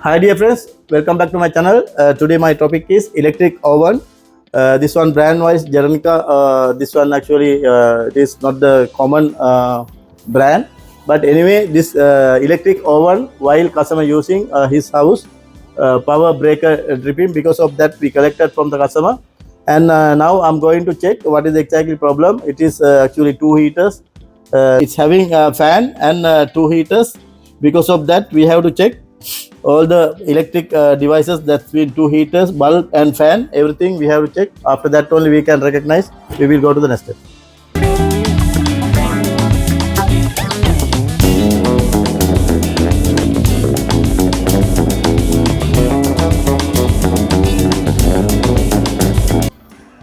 Hi dear friends, welcome back to my channel. Today my topic is electric oven. This one brand wise Jeranica. This one actually it is not the common brand, but anyway this electric oven while customer using his house power breaker dripping, because of that we collected from the customer, and now I'm going to check what is exactly problem. It is actually two heaters. It's having a fan and two heaters. Because of that we have to check all the electric devices, that's been two heaters, bulb and fan, everything we have to check. After that only we can recognize. We will go to the next step.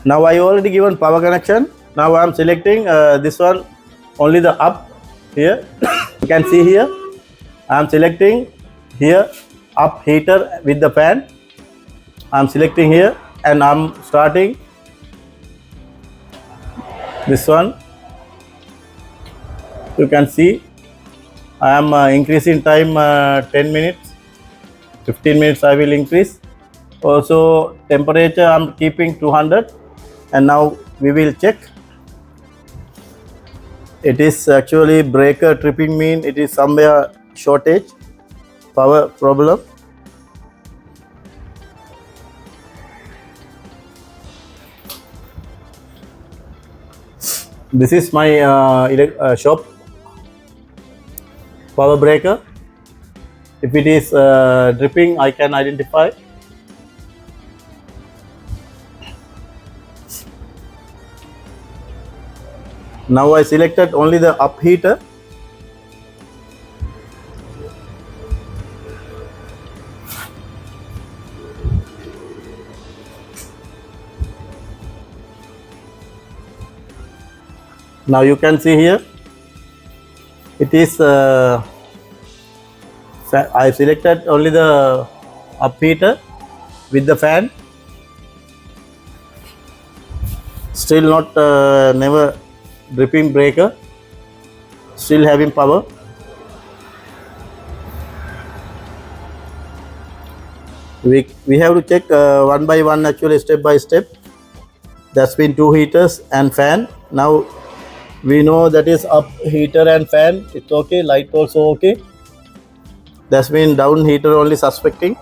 Now I already given power connection. Now I am selecting this one, only the up here. You can see here I am selecting here up heater with the fan. I am selecting here and I am starting this one. You can see I am increasing time 10 minutes, 15 minutes I will increase. Also temperature I am keeping 200, and now we will check. It is actually breaker tripping, mean it is somewhere shortage, power problem. This is my shop power breaker. If it is dripping, I can identify. Now I selected only the up heater. Now you can see here it is I selected only the up heater with the fan. Still not never dripping breaker, still having power. We have to check one by one, actually step by step. That's been two heaters and fan. Now we know that is up heater and fan, it's okay. Light also okay. That's been down heater only suspecting.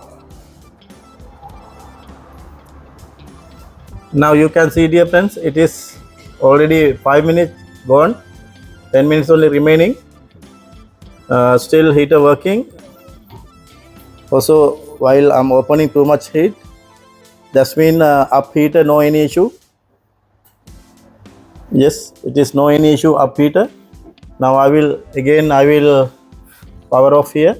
Now you can see dear friends, it is already 5 minutes gone, 10 minutes only remaining. Still heater working. Also while I'm opening too much heat, that's mean up heater no any issue. Yes, it is no any issue up heater. Now I will power off here.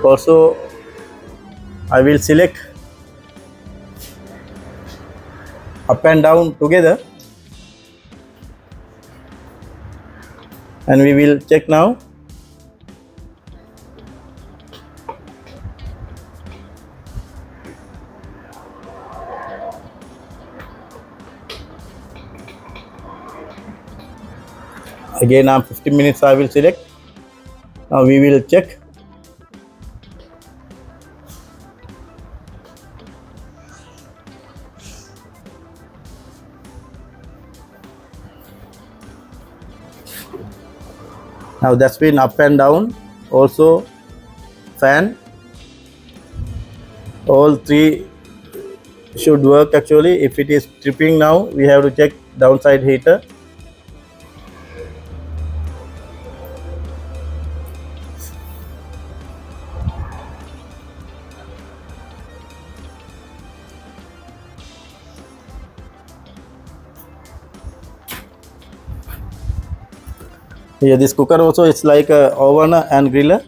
Also I will select up and down together, and we will check now. Again 15 minutes I will select. Now we will check. Now that's been up and down, also fan, all three should work actually. If it is tripping, now we have to check downside heater. Here this cooker also is like a oven and griller.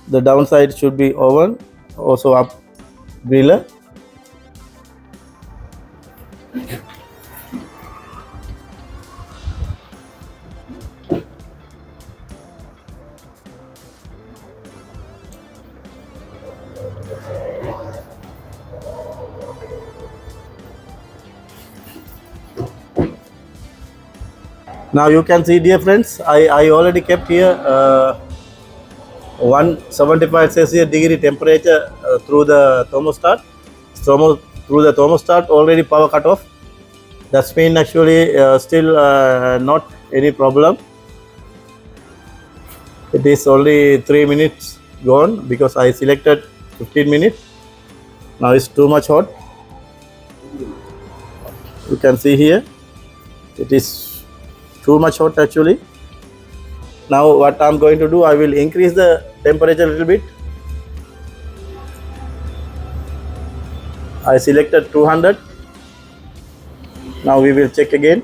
The downside should be oven, also up griller. Now you can see dear friends, I already kept here 175 Celsius degree temperature through the thermostat. Through the thermostat already power cut off. That's mean actually still not any problem. It is only 3 minutes gone because I selected 15 minutes. Now it's too much hot. You can see here it is too much hot actually. Now what I'm going to do, I will increase the temperature a little bit. I selected 200. Now we will check again.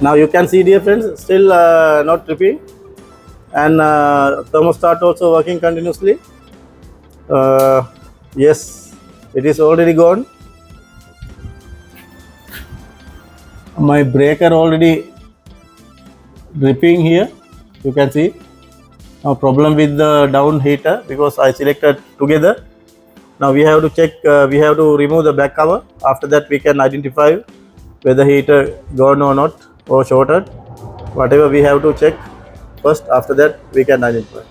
Now you can see, dear friends, still not tripping, and thermostat also working continuously. Yes, it is already gone. My breaker already dripping here. You can see. Now problem with the down heater because I selected together. Now we have to check. We have to remove the back cover. After that, we can identify whether heater gone or not, or shorted. Whatever we have to check first. After that, we can identify.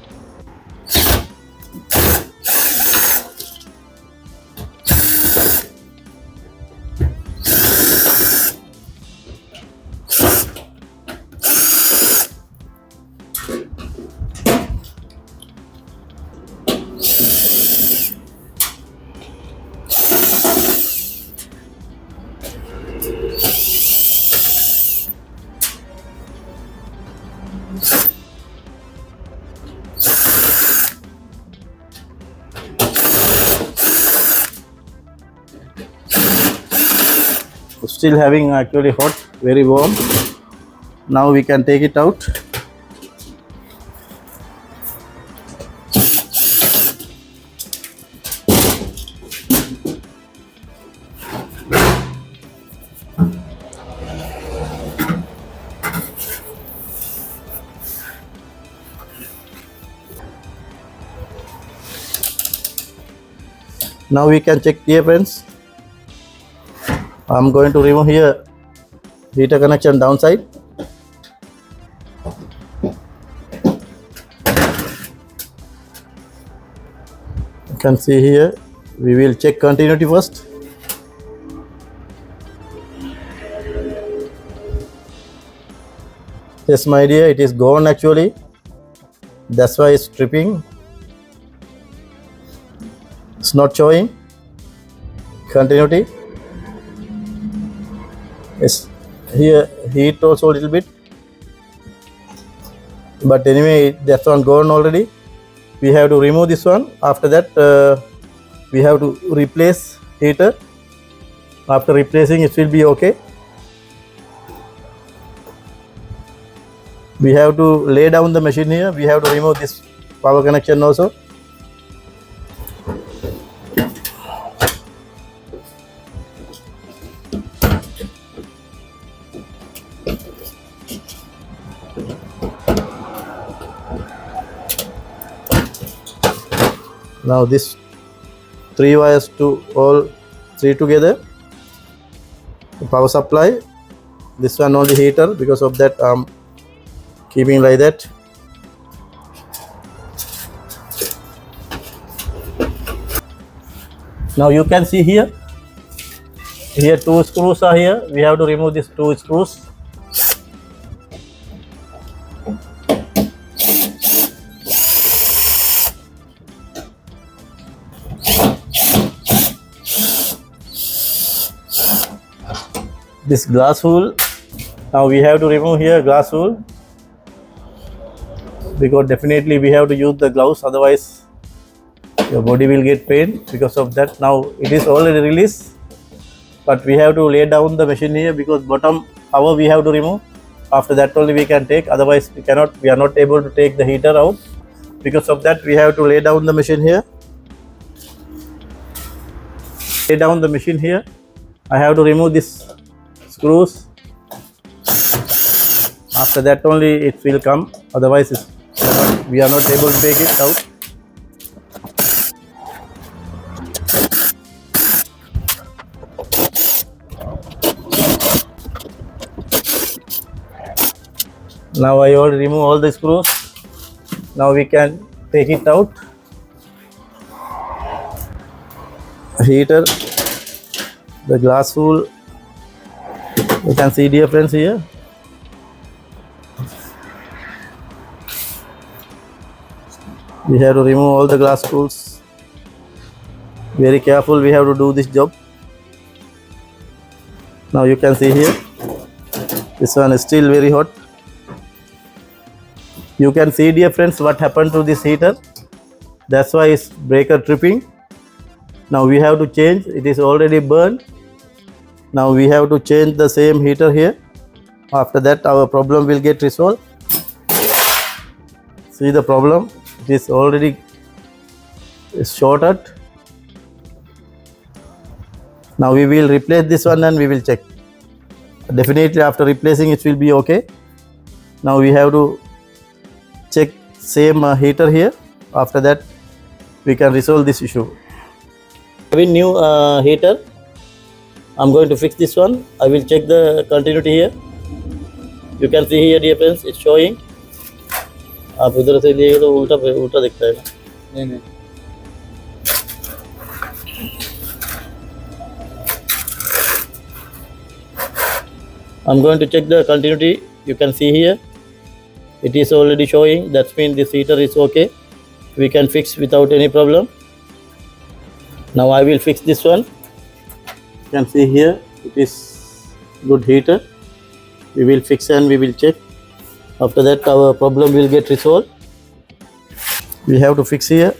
Still having actually hot, very warm. Now we can take it out. Now we can check here, friends. I'm going to remove here heater connection downside. You can see here, we will check continuity first. Yes, my dear, it is gone actually. That's why it's tripping. It's not showing continuity. Yes, here heat also a little bit, but anyway that's one gone already. We have to remove this one. After that we have to replace heater. After replacing, it will be okay. We have to lay down the machine here. We have to remove this power connection also. Now this 3 wires to all 3 together. The power supply. This one only heater. Because of that I'm keeping like that. Now you can see here. Here 2 screws are here. We have to remove these 2 screws. This glass hole, now we have to remove here glass hole, because definitely we have to use the gloves, otherwise your body will get pain. Because of that, now it is already released, but we have to lay down the machine here because bottom power we have to remove. After that only we can take, otherwise we are not able to take the heater out. Because of that, we have to lay down the machine here. Lay down the machine here. I have to remove this screws. After that only it will come, otherwise we are not able to take it out. Now I already remove all the screws. Now we can take it out. Heater, the glass wool. You can see, dear friends, here. We have to remove all the glass tools. Very careful, we have to do this job. Now you can see here, this one is still very hot. You can see, dear friends, what happened to this heater. That's why it's breaker tripping. Now we have to change, it is already burned. Now we have to change the same heater here. After that our problem will get resolved. See the problem, it is already shorted. Now we will replace this one and we will check. Definitely after replacing it will be okay. Now we have to check same heater here. After that we can resolve this issue. Having new heater, I'm going to fix this one. I will check the continuity here. You can see here, dear friends, it's showing. आप इधर से लिए तो उल्टा उल्टा दिखता है. नहीं. I'm going to check the continuity. You can see here, it is already showing. That means this heater is okay. We can fix without any problem. Now I will fix this one. You can see here, it is good heater. We will fix and we will check. After that our problem will get resolved. We have to fix here.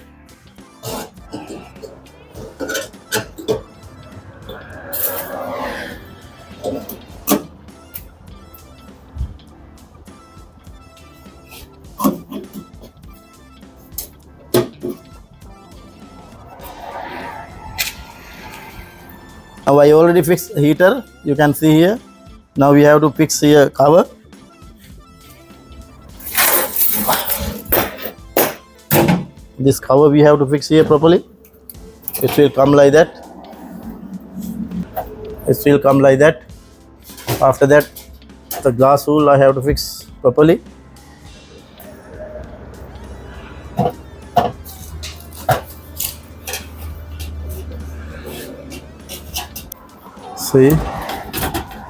Now I already fixed heater. You can see here. Now we have to fix here cover. This cover we have to fix here properly. It will come like that. It will come like that. After that the glass wool I have to fix properly. See,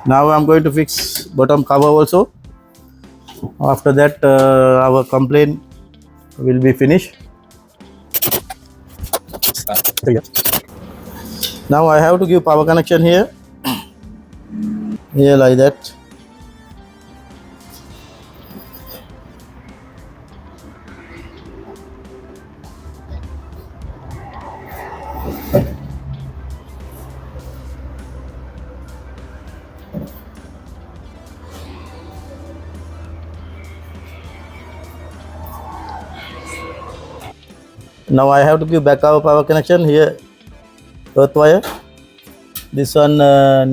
now I'm going to fix bottom cover also. After that our complaint will be finished. Now I have to give power connection here. Here like that. Now I have to give backup power connection here. Earth wire. This one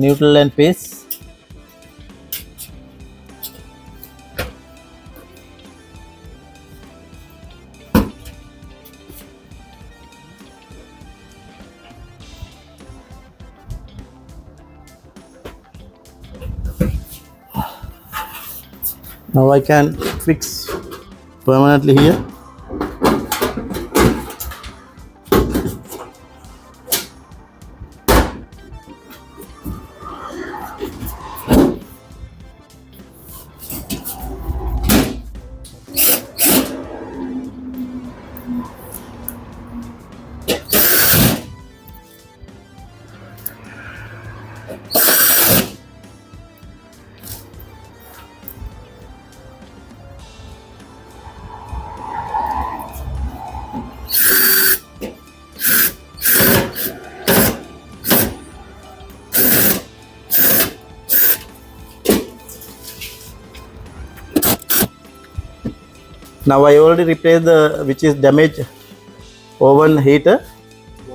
neutral and phase. Now I can fix permanently here. Now I already replaced the which is damaged oven heater.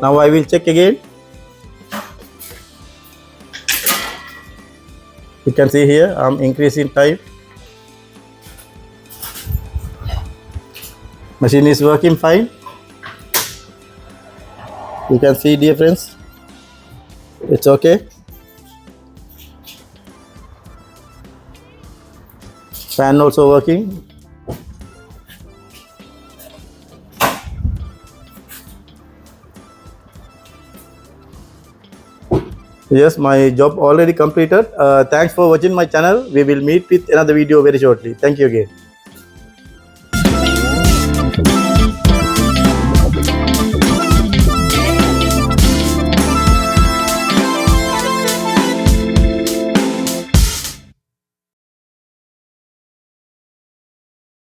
Now I will check again. You can see here I'm increasing time. Machine is working fine. You can see, dear friends, it's okay. Fan also working. Yes, my job already completed. Thanks for watching my channel. We will meet with another video very shortly. Thank you again.